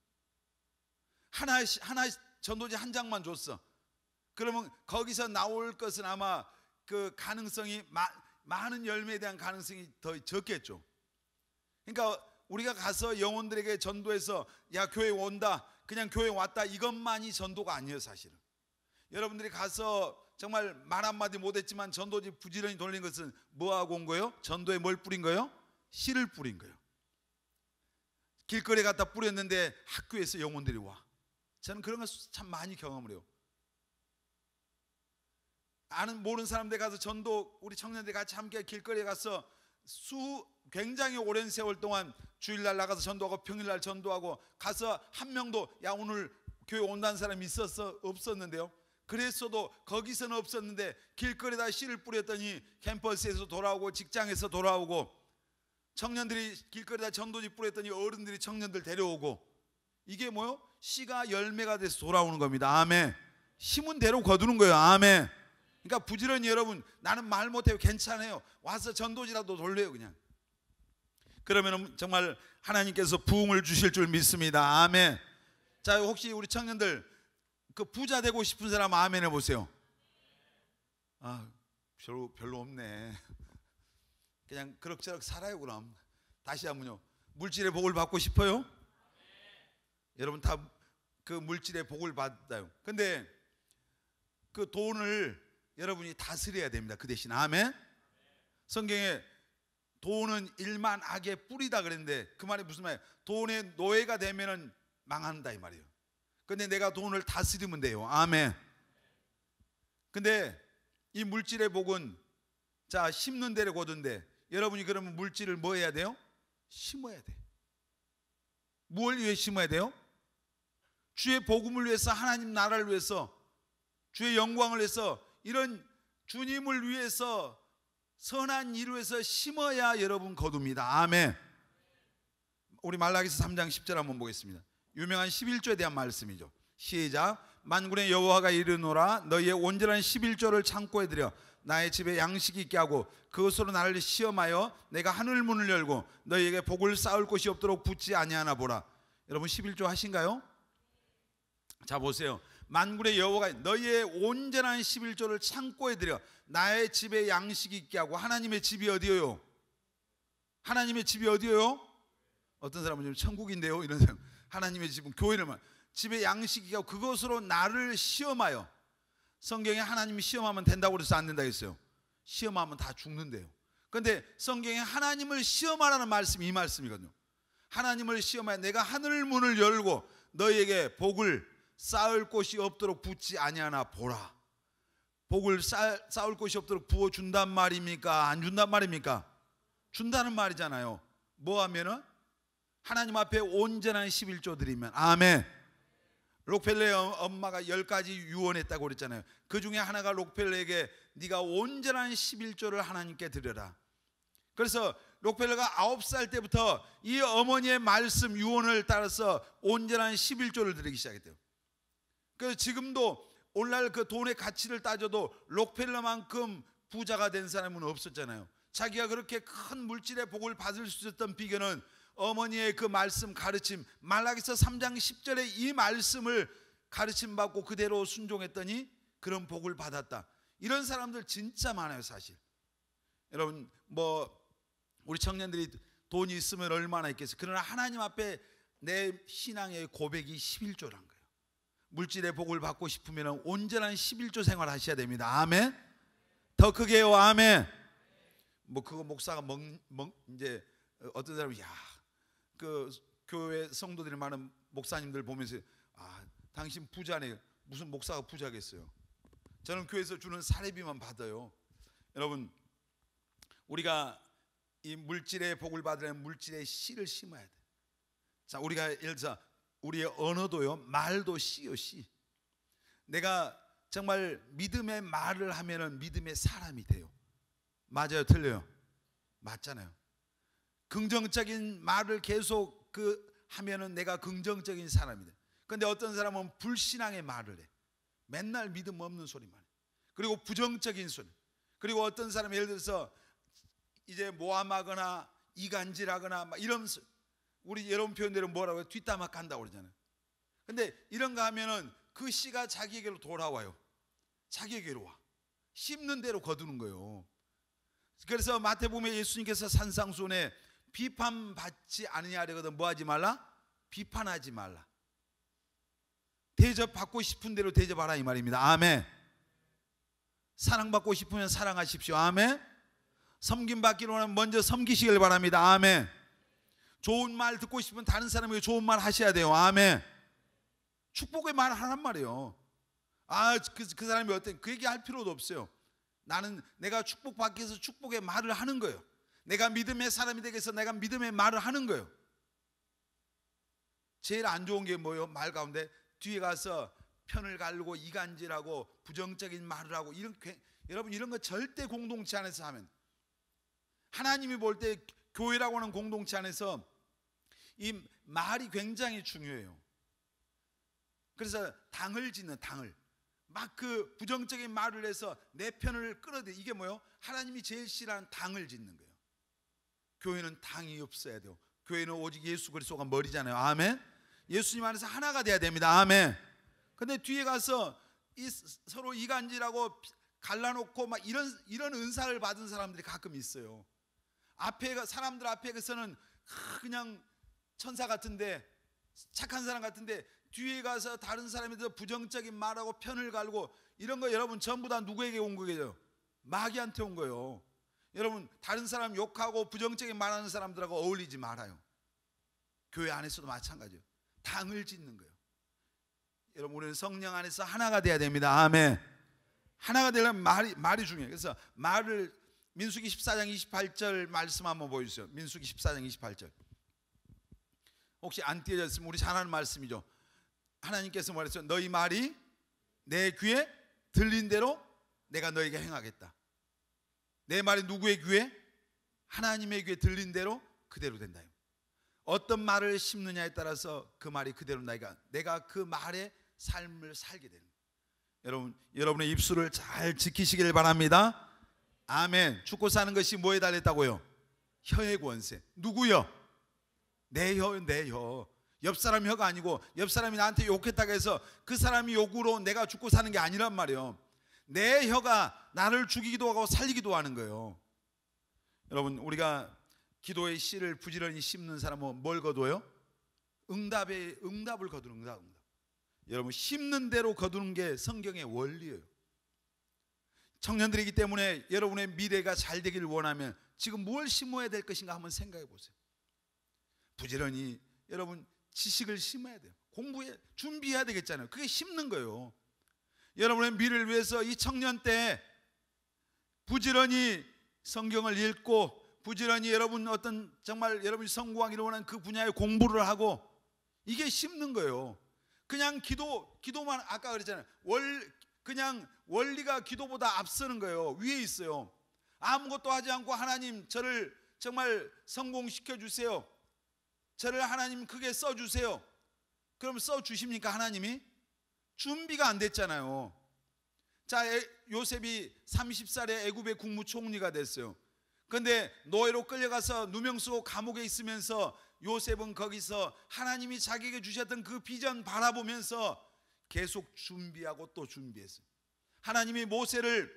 하나 전도지 한 장만 줬어. 그러면 거기서 나올 것은 아마 그 가능성이 많은 열매에 대한 가능성이 더 적겠죠. 그러니까 우리가 가서 영혼들에게 전도해서 야, 교회 온다, 그냥 교회 왔다, 이것만이 전도가 아니에요, 사실은. 여러분들이 가서 정말 말 한마디 못했지만 전도지 부지런히 돌린 것은 뭐하고 온 거예요? 전도에 뭘 뿌린 거예요? 씨를 뿌린 거예요. 길거리에 갖다 뿌렸는데 학교에서 영혼들이 와. 저는 그런 거 참 많이 경험을 해요. 모르는 사람들 가서 전도, 우리 청년들이 같이 함께 길거리에 가서 굉장히 오랜 세월 동안 주일날 나가서 전도하고 평일날 전도하고 가서 한 명도 야, 오늘 교회 온다는 사람이 있었어? 없었는데요. 그랬어도 거기서는 없었는데 길거리에다 씨를 뿌렸더니 캠퍼스에서 돌아오고 직장에서 돌아오고, 청년들이 길거리에다 전도지 뿌렸더니 어른들이 청년들 데려오고, 이게 뭐요? 씨가 열매가 돼서 돌아오는 겁니다. 아멘. 심은 대로 거두는 거예요. 아멘. 그러니까 부지런히 여러분, 나는 말 못해요, 괜찮아요, 와서 전도지라도 돌려요 그냥. 그러면 정말 하나님께서 부흥을 주실 줄 믿습니다. 아멘. 자, 혹시 우리 청년들 부자 되고 싶은 사람 아멘 해보세요. 아, 별로 없네. 그냥 그럭저럭 살아요. 그럼 다시 한번요. 물질의 복을 받고 싶어요? 여러분 다 그 물질의 복을 받아요. 근데 그 돈을 여러분이 다스려야 됩니다. 그 대신 아멘. 성경에 돈은 일만 악의 뿌리다 그랬는데 그 말이 무슨 말이에요? 돈의 노예가 되면은 망한다 이 말이에요. 근데 내가 돈을 다스리면 돼요. 아멘. 근데 이 물질의 복은 자, 심는 데를 거둔데, 여러분이 그러면 물질을 뭐 해야 돼요? 심어야 돼. 뭘 위해 심어야 돼요? 주의 복음을 위해서, 하나님 나라를 위해서, 주의 영광을 위해서, 이런 주님을 위해서, 선한 일을 위해서 심어야 여러분 거둡니다. 아멘. 우리 말라기서 3장 10절 한번 보겠습니다. 유명한 11조에 대한 말씀이죠. 시작. 만군의 여호와가 이르노라, 너희의 온전한 11조를 창고에 들여 나의 집에 양식이 있게 하고 그것으로 나를 시험하여 내가 하늘 문을 열고 너희에게 복을 쌓을 곳이 없도록 붙지 아니하나 보라. 여러분 11조 하신가요? 자, 보세요. 만군의 여호와가 너희의 온전한 11조를 창고에 들여 나의 집에 양식이 있게 하고. 하나님의 집이 어디예요? 하나님의 집이 어디예요? 어떤 사람은 좀 천국인데요 이런 사람. 하나님의 집은 교회를 말. 집에 양식이 있고 그것으로 나를 시험하여. 성경에 하나님이 시험하면 된다고 그래서 안 된다고 했어요. 시험하면 다 죽는데요. 그런데 성경에 하나님을 시험하라는 말씀이 이 말씀이거든요. 하나님을 시험하여 내가 하늘 문을 열고 너희에게 복을 쌓을 곳이 없도록 붓지 아니하나 보라. 복을 쌓을 곳이 없도록 부어준단 말입니까? 안 준단 말입니까? 준다는 말이잖아요. 뭐 하면은? 하나님 앞에 온전한 11조 드리면. 아멘. 록펠러의 엄마가 10가지 유언했다고 그랬잖아요. 그 중에 하나가 록펠러에게 네가 온전한 11조를 하나님께 드려라. 그래서 록펠러가 9살 때부터 이 어머니의 말씀 유언을 따라서 온전한 11조를 드리기 시작했대요. 그래서 지금도 오늘날 그 돈의 가치를 따져도 록펠러만큼 부자가 된 사람은 없었잖아요. 자기가 그렇게 큰 물질의 복을 받을 수 있었던 비결은 어머니의 그 말씀 가르침, 말라기서 3장 10절에 이 말씀을 가르침 받고 그대로 순종했더니 그런 복을 받았다. 이런 사람들 진짜 많아요 사실. 여러분 뭐 우리 청년들이 돈이 있으면 얼마나 있겠어요. 그러나 하나님 앞에 내 신앙의 고백이 11조란 거예요. 물질의 복을 받고 싶으면 온전한 11조 생활 하셔야 됩니다. 아멘. 더 크게요. 아멘. 뭐 그거 목사가 이제 어떤 사람이 그 교회 성도들이 많은 목사님들 보면서 당신 부자네. 무슨 목사가 부자겠어요. 저는 교회에서 주는 사례비만 받아요. 여러분 우리가 이 물질의 복을 받으려면 물질의 씨를 심어야 돼. 자, 우리가 예를 들어서 우리의 언어도요, 말도 씨요, 씨. 내가 정말 믿음의 말을 하면은 믿음의 사람이 돼요. 맞아요, 틀려요? 맞잖아요. 긍정적인 말을 계속 하면은 내가 긍정적인 사람이 돼. 그런데 어떤 사람은 불신앙의 말을 해. 맨날 믿음 없는 소리만 해. 그리고 부정적인 소리. 그리고 어떤 사람 예를 들어서 이제 모함하거나 이간질하거나 막 이러면서 우리 여러분 표현대로 뭐라고 해요? 뒷담화 간다고 그러잖아요. 근데 이런 거 하면은 그 씨가 자기에게로 돌아와요. 자기에게로 와. 심는 대로 거두는 거예요. 그래서 마태복음에 예수님께서 산상수훈에 비판받지 아니하려거든 뭐 하지 말라? 비판하지 말라. 대접받고 싶은 대로 대접하라 이 말입니다. 아멘. 사랑받고 싶으면 사랑하십시오. 아멘. 섬김받기로 하면 먼저 섬기시길 바랍니다. 아멘. 좋은 말 듣고 싶으면 다른 사람에게 좋은 말 하셔야 돼요. 아멘. 축복의 말 하란 말이에요. 그 사람이 어때? 그 얘기 할 필요도 없어요. 내가 축복받기 위해서 축복의 말을 하는 거예요. 내가 믿음의 사람이 되기 위해서 내가 믿음의 말을 하는 거예요. 제일 안 좋은 게 뭐예요? 말 가운데 뒤에 가서 편을 갈고 이간질하고 부정적인 말을 하고 여러분 이런 거 절대 공동체 안에서 하면 하나님이 볼 때 교회라고 하는 공동체 안에서 이 말이 굉장히 중요해요. 그래서 당을 짓는 당을 막 그 부정적인 말을 해서 내 편을 끌어대 이게 뭐예요? 하나님이 제일 싫어하는 당을 짓는 거예요. 교회는 당이 없어야 돼요. 교회는 오직 예수 그리스도가 머리잖아요. 아멘. 예수님 안에서 하나가 돼야 됩니다. 아멘. 근데 뒤에 가서 서로 이간질하고 갈라놓고 막 이런 은사를 받은 사람들이 가끔 있어요. 사람들 앞에서는 그냥 천사 같은데 착한 사람 같은데 뒤에 가서 다른 사람에 대해서 부정적인 말하고 편을 갈고 이런 거 여러분 전부 다 누구에게 온 거겠죠? 마귀한테 온 거예요. 여러분 다른 사람 욕하고 부정적인 말하는 사람들하고 어울리지 말아요. 교회 안에서도 마찬가지예요. 당을 짓는 거예요. 여러분 우리는 성령 안에서 하나가 돼야 됩니다. 아멘. 하나가 되려면 말이 중요해요. 그래서 말을 민수기 14장 28절 말씀 한번 보여주세요. 민수기 14장 28절. 혹시 안 띄어졌으면 우리 잘 아는 말씀이죠. 하나님께서 말했어요. 너희 말이 내 귀에 들린 대로 내가 너에게 행하겠다. 내 말이 누구의 귀에? 하나님의 귀에 들린 대로 그대로 된다. 어떤 말을 심느냐에 따라서 그 말이 그대로 내가 그 말의 삶을 살게 되는 거예요. 여러분의 입술을 잘 지키시길 바랍니다. 아멘. 죽고 사는 것이 뭐에 달렸다고요? 혀의 권세. 누구요? 내 혀. 옆 사람 혀가 아니고 옆 사람이 나한테 욕했다고 해서 그 사람이 욕으로 내가 죽고 사는 게 아니란 말이에요. 내 혀가 나를 죽이기도 하고 살리기도 하는 거예요. 여러분 우리가 기도의 씨를 부지런히 심는 사람은 뭘 거둬요? 응답을 거두는 응답. 여러분, 심는 대로 거두는 게 성경의 원리예요. 청년들이기 때문에 여러분의 미래가 잘 되기를 원하면 지금 뭘 심어야 될 것인가 한번 생각해 보세요. 부지런히 여러분 지식을 심어야 돼요. 공부해 준비해야 되겠잖아요. 그게 심는 거예요. 여러분의 미래를 위해서 이 청년 때 부지런히 성경을 읽고 부지런히 여러분 어떤 정말 여러분이 성공하기를 원하는 그 분야의 공부를 하고, 이게 심는 거예요. 그냥 기도만 아까 그랬잖아요. 그냥 원리가 기도보다 앞서는 거예요. 위에 있어요. 아무것도 하지 않고 하나님 저를 정말 성공시켜 주세요. 저를 하나님 크게 써 주세요. 그럼 써 주십니까 하나님이? 준비가 안 됐잖아요. 자, 요셉이 30살에 애굽의 국무총리가 됐어요. 그런데 노예로 끌려가서 누명 쓰고 감옥에 있으면서 요셉은 거기서 하나님이 자기에게 주셨던 그 비전 바라보면서 계속 준비하고 또 준비했어요. 하나님이 모세를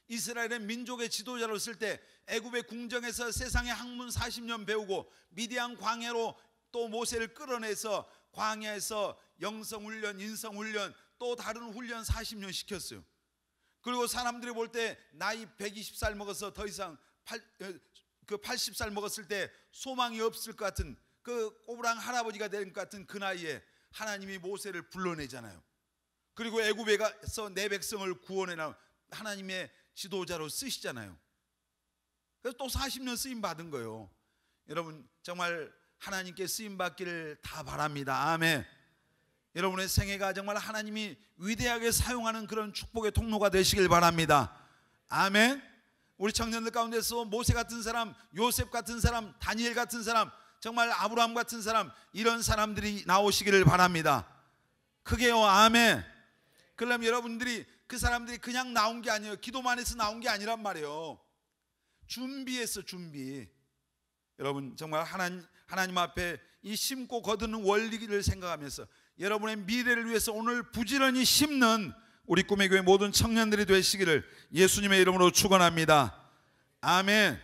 이스라엘의 민족의 지도자로 쓸 때 애굽의 궁정에서 세상의 학문 40년 배우고 미디안 광야로 또 모세를 끌어내서 광야에서 영성훈련, 인성훈련, 또 다른 훈련 40년 시켰어요. 그리고 사람들이 볼 때 나이 120살 먹어서 더 이상 80살 먹었을 때 소망이 없을 것 같은 그 꼬부랑 할아버지가 된 것 같은 그 나이에 하나님이 모세를 불러내잖아요. 그리고 애굽에 가서 내 백성을 구원해나 하나님의 지도자로 쓰시잖아요. 그래서 또 40년 쓰임 받은 거예요. 여러분 정말 하나님께 쓰임 받기를 다 바랍니다. 아멘. 여러분의 생애가 정말 하나님이 위대하게 사용하는 그런 축복의 통로가 되시길 바랍니다. 아멘. 우리 청년들 가운데서 모세 같은 사람, 요셉 같은 사람, 다니엘 같은 사람, 정말 아브라함 같은 사람, 이런 사람들이 나오시기를 바랍니다. 크게요. 아멘. 그러면 여러분들이 그 사람들이 그냥 나온 게 아니에요. 기도만 해서 나온 게 아니란 말이에요. 준비했어, 준비. 여러분 정말 하나님 앞에 이 심고 거두는 원리를 생각하면서 여러분의 미래를 위해서 오늘 부지런히 심는 우리 꿈의 교회 모든 청년들이 되시기를 예수님의 이름으로 축원합니다. 아멘.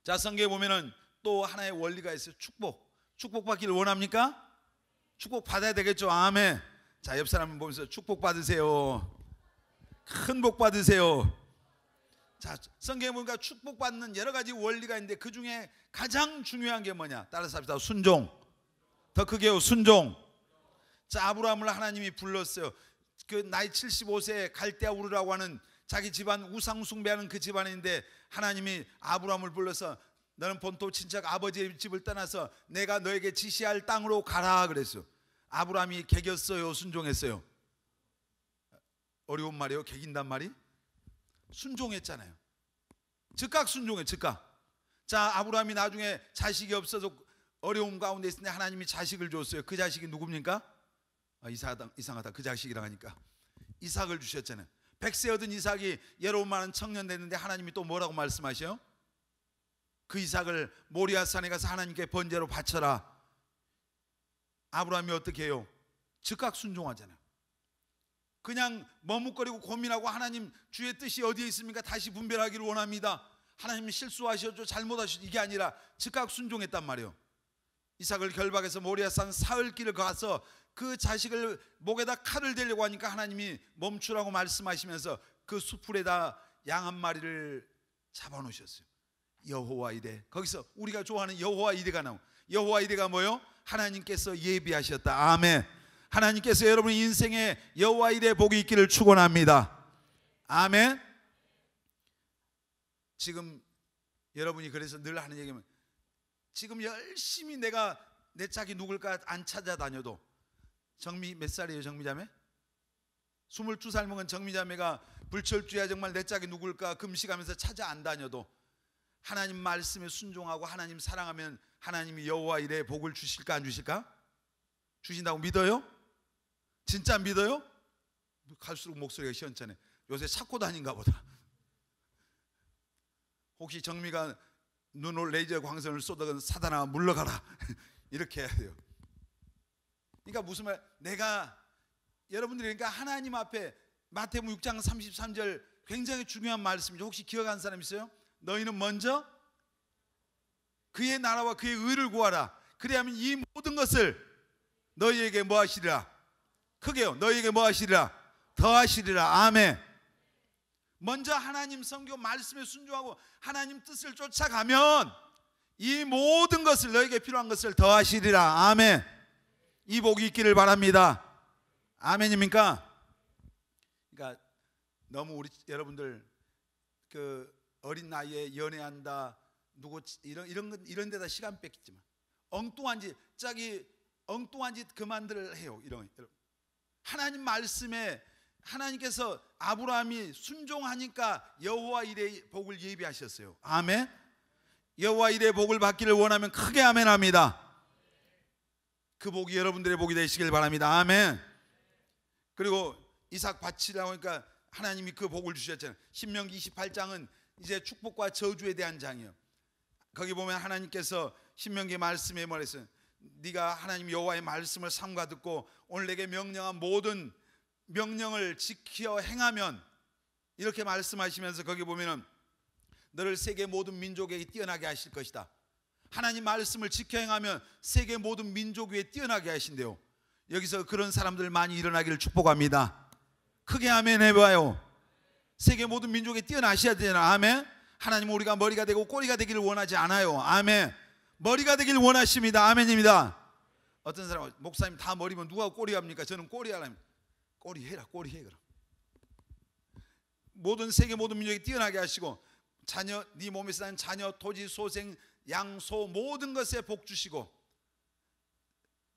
자, 성경에 보면은 또 하나의 원리가 있어요. 축복 받기를 원합니까? 축복 받아야 되겠죠. 아멘. 자, 옆 사람 보면서 축복 받으세요. 큰 복 받으세요. 자, 성경에 보니까 축복받는 여러 가지 원리가 있는데 그 중에 가장 중요한 게 뭐냐? 따라서 합시다. 순종. 더 크게요. 순종. 자, 아브라함을 하나님이 불렀어요. 그 나이 75세에 갈대아 우르라고 하는 자기 집안 우상 숭배하는 그 집안인데 하나님이 아브라함을 불러서 너는 본토 친척 아버지의 집을 떠나서 내가 너에게 지시할 땅으로 가라 그랬어요. 아브라함이 개겼어요? 순종했어요? 어려운 말이에요. 개긴단 말이? 순종했잖아요. 즉각 순종해. 즉각. 자, 아브라함이 나중에 자식이 없어서 어려움 가운데 있을 때 하나님이 자식을 줬어요. 그 자식이 누굽니까? 이상하다. 그 자식이라 하니까 이삭을 주셨잖아요. 100세 얻은 이삭이 예로움 많은 청년 됐는데 하나님이 또 뭐라고 말씀하셔요? 그 이삭을 모리아산에 가서 하나님께 번제로 바쳐라. 아브라함이 어떻게 해요? 즉각 순종하잖아요. 그냥 머뭇거리고 고민하고 하나님 주의 뜻이 어디에 있습니까? 다시 분별하기를 원합니다. 하나님 실수하셨죠? 잘못하셨죠? 이게 아니라 즉각 순종했단 말이에요. 이삭을 결박해서 모리아산 사흘길을 가서 그 자식을 목에다 칼을 대려고 하니까 하나님이 멈추라고 말씀하시면서 그 수풀에다 양 한 마리를 잡아놓으셨어요. 여호와 이레. 거기서 우리가 좋아하는 여호와 이레가 나오고, 여호와 이레가 뭐요? 하나님께서 예비하셨다. 아멘. 하나님께서 여러분의 인생에 여호와 이레 복이 있기를 축원합니다. 아멘. 지금 여러분이 그래서 늘 하는 얘기는 지금 열심히 내가 내 짝이 누굴까 안 찾아다녀도, 정미 몇 살이에요? 정미자매? 22살 먹은 정미자매가 불철주야 정말 내 짝이 누굴까 금식하면서 찾아 안 다녀도 하나님 말씀에 순종하고 하나님 사랑하면 하나님이 여호와 이레 복을 주실까 안 주실까? 주신다고 믿어요? 진짜 믿어요? 갈수록 목소리가 시원찮네. 요새 찾고 다닌가 보다. 혹시 정미가 눈을 레이저 광선을 쏟아간 사단아 물러가라 이렇게 해야 돼요. 그러니까 무슨 말? 내가 여러분들이 그러니까 하나님 앞에 마태복음 6장 33절 굉장히 중요한 말씀이죠. 혹시 기억하는 사람 있어요? 너희는 먼저 그의 나라와 그의 의를 구하라. 그리하면 이 모든 것을 너희에게 뭐 하시리라? 크게요. 너희에게 뭐 하시리라? 더하시리라. 아멘. 먼저 하나님 성경 말씀에 순종하고 하나님 뜻을 쫓아가면 이 모든 것을, 너에게 필요한 것을 더하시리라. 아멘. 이 복이 있기를 바랍니다. 아멘입니까? 그러니까 너무 우리 여러분들 그 어린 나이에 연애한다, 누구 이런 데다 시간 뺏기지만 엉뚱한 짓 그만들 해요. 이런 하나님 말씀에 하나님께서 아브라함이 순종하니까 여호와 일의 복을 예비하셨어요. 아멘. 여호와 일의 복을 받기를 원하면 크게 아멘합니다. 그 복이 여러분들의 복이 되시길 바랍니다. 아멘. 그리고 이삭 바치라고 하니까 하나님이 그 복을 주셨잖아요. 신명기 28장은 이제 축복과 저주에 대한 장이에요. 거기 보면 하나님께서 신명기 말씀에 말했어요. 네가 하나님 여호와의 말씀을 삼가 듣고 오늘 내게 명령한 모든 명령을 지켜 행하면, 이렇게 말씀하시면서 거기 보면은 너를 세계 모든 민족에게 뛰어나게 하실 것이다. 하나님 말씀을 지켜 행하면 세계 모든 민족 위에 뛰어나게 하신대요. 여기서 그런 사람들 많이 일어나기를 축복합니다. 크게 아멘 해봐요. 세계 모든 민족에 뛰어나셔야 되나? 아멘. 하나님은 우리가 머리가 되고 꼬리가 되기를 원하지 않아요. 아멘. 머리가 되기를 원하십니다. 아멘입니다. 어떤 사람은 목사님 다 머리면 누가 꼬리 합니까? 저는 꼬리 하라면 꼬리 해라. 꼬리 해. 그럼 모든 세계 모든 민족에 뛰어나게 하시고 자녀, 네 몸에서 난 자녀, 토지, 소생, 양소 모든 것에 복 주시고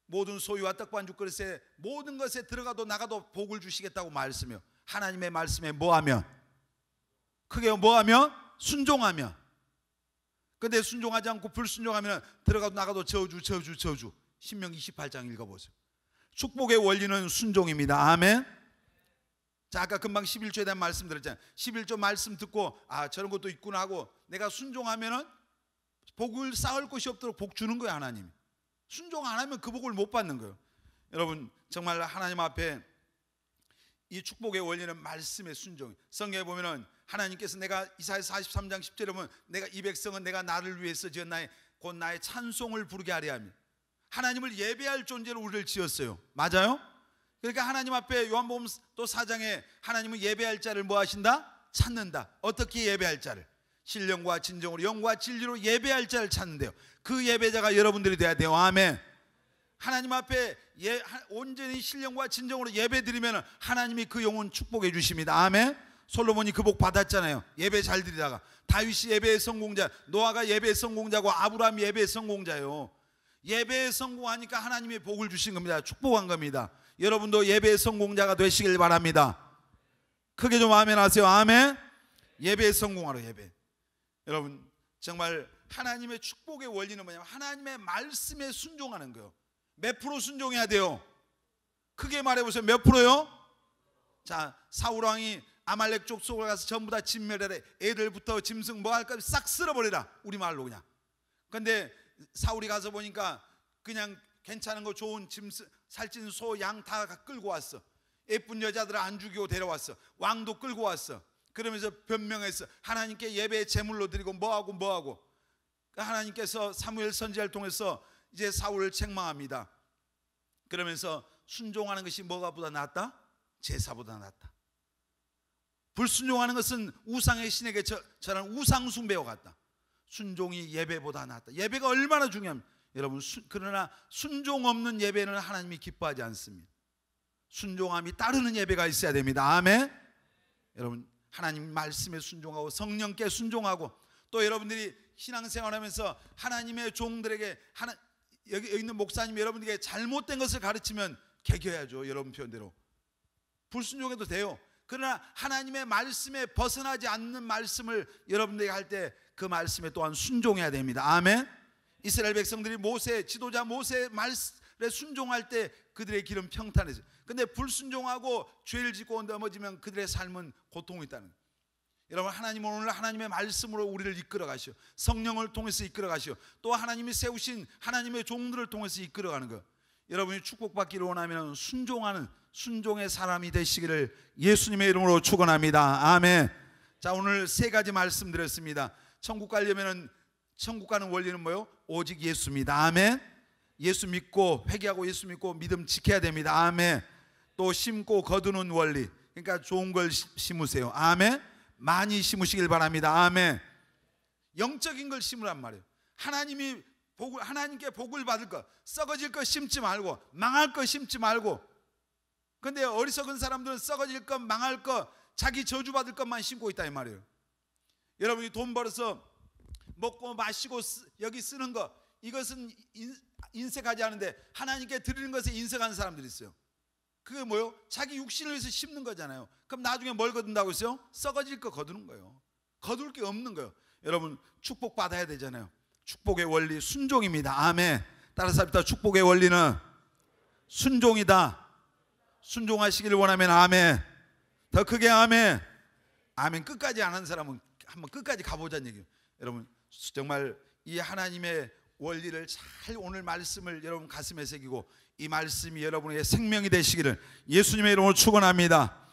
모든 소유와 떡반죽 그릇에 모든 것에 들어가도 나가도 복을 주시겠다고 말씀해요. 하나님의 말씀에 뭐하면? 크게 뭐하면? 순종하면. 근데 순종하지 않고 불순종하면 들어가도 나가도 저주. 신명기 28장 읽어보세요. 축복의 원리는 순종입니다. 아멘. 자, 아까 금방 11조에 대한 말씀 드렸잖아요. 11조 말씀 듣고 저런 것도 있구나 하고 내가 순종하면은 복을 쌓을 것이 없도록 복 주는 거예요. 하나님. 순종 안 하면 그 복을 못 받는 거예요. 여러분 정말 하나님 앞에 이 축복의 원리는 말씀의 순종. 성경에 보면은 하나님께서 내가 이사야 43장 10절에 보면 내가 이 백성은 내가 나를 위해서 지은 곧 나의 찬송을 부르게 하려 하며, 하나님을 예배할 존재로 우리를 지었어요. 맞아요? 그러니까 하나님 앞에 요한복음 또 4장에 하나님은 예배할 자를 뭐 하신다? 찾는다. 어떻게 예배할 자를? 신령과 진정으로 영과 진리로 예배할 자를 찾는데요. 그 예배자가 여러분들이 돼야 돼요. 아멘. 하나님 앞에 온전히 신령과 진정으로 예배 드리면 하나님이 그 영혼 축복해 주십니다. 아멘. 솔로몬이 그 복 받았잖아요. 예배 잘 드리다가. 다윗이 예배의 성공자, 노아가 예배의 성공자고 아브라함이 예배의 성공자예요. 예배에 성공하니까 하나님이 복을 주신 겁니다. 축복한 겁니다. 여러분도 예배의 성공자가 되시길 바랍니다. 크게 좀 아멘 하세요. 아멘. 예배에 성공하러 예배. 여러분 정말 하나님의 축복의 원리는 뭐냐면 하나님의 말씀에 순종하는 거예요. 몇 프로 순종해야 돼요? 크게 말해보세요. 몇 프로요? 자, 사울왕이 아말렉 족속을 가서 전부 다 진멸해라. 애들부터 짐승 뭐 할까 싹 쓸어버리라. 우리말로 그냥. 근데 사울이 가서 보니까 그냥 괜찮은 거 좋은 짐승, 살찐 소, 양 다 끌고 왔어. 예쁜 여자들 안 죽이고 데려왔어. 왕도 끌고 왔어. 그러면서 변명했어. 하나님께 예배 제물로 드리고 뭐하고. 하나님께서 사무엘 선지자를 통해서 이제 사울을 책망합니다. 그러면서 순종하는 것이 뭐가 보다 낫다? 제사보다 낫다. 불순종하는 것은 우상의 신에게 저런 우상 숭배와 같다. 순종이 예배보다 낫다. 예배가 얼마나 중요합니까? 여러분 그러나 순종 없는 예배는 하나님이 기뻐하지 않습니다. 순종함이 따르는 예배가 있어야 됩니다. 아멘. 여러분 하나님 말씀에 순종하고 성령께 순종하고, 또 여러분들이 신앙생활하면서 하나님의 종들에게 여기 있는 목사님 여러분들에게 잘못된 것을 가르치면 개겨야죠. 여러분 표현대로 불순종해도 돼요. 그러나 하나님의 말씀에 벗어나지 않는 말씀을 여러분들에게 할 때 그 말씀에 또한 순종해야 됩니다. 아멘. 이스라엘 백성들이 지도자 모세의 말씀에 순종할 때 그들의 길은 평탄해져요. 근데 불순종하고 죄를 짓고 넘어지면 그들의 삶은 고통이 있다는 거예요. 여러분 하나님은 오늘 하나님의 말씀으로 우리를 이끌어 가시오. 성령을 통해서 이끌어 가시오. 또 하나님이 세우신 하나님의 종들을 통해서 이끌어가는 거. 여러분이 축복받기를 원하면 순종하는 순종의 사람이 되시기를 예수님의 이름으로 축원합니다. 아멘. 자, 오늘 세 가지 말씀드렸습니다. 천국 가려면은 천국 가는 원리는 뭐요? 오직 예수입니다. 아멘. 예수 믿고 회개하고 예수 믿고 믿음 지켜야 됩니다. 아멘. 또 심고 거두는 원리, 그러니까 좋은 걸 심으세요. 아멘. 많이 심으시길 바랍니다. 아멘. 영적인 걸 심으란 말이에요. 하나님께 복을 받을 것, 썩어질 것 심지 말고 망할 것 심지 말고. 근데 어리석은 사람들은 썩어질 것, 망할 것, 자기 저주받을 것만 심고 있다 이 말이에요. 여러분이 돈 벌어서 먹고 마시고 여기 쓰는 것, 이것은 인색하지 않은데 하나님께 드리는 것에 인색하는 사람들이 있어요. 그게 뭐예요? 자기 육신을 위해서 심는 거잖아요. 그럼 나중에 뭘 거둔다고 했어요? 썩어질 거 거두는 거예요. 거둘 게 없는 거예요. 여러분 축복 받아야 되잖아요. 축복의 원리 순종입니다. 아멘. 따라서 합시다. 축복의 원리는 순종이다. 순종하시기를 원하면 아멘. 더 크게 아멘. 아멘. 끝까지 안 한 사람은 한번 끝까지 가보자는 얘기예요. 여러분 정말 이 하나님의 원리를 잘 오늘 말씀을 여러분 가슴에 새기고 이 말씀이 여러분에게 생명이 되시기를 예수님의 이름으로 축원합니다.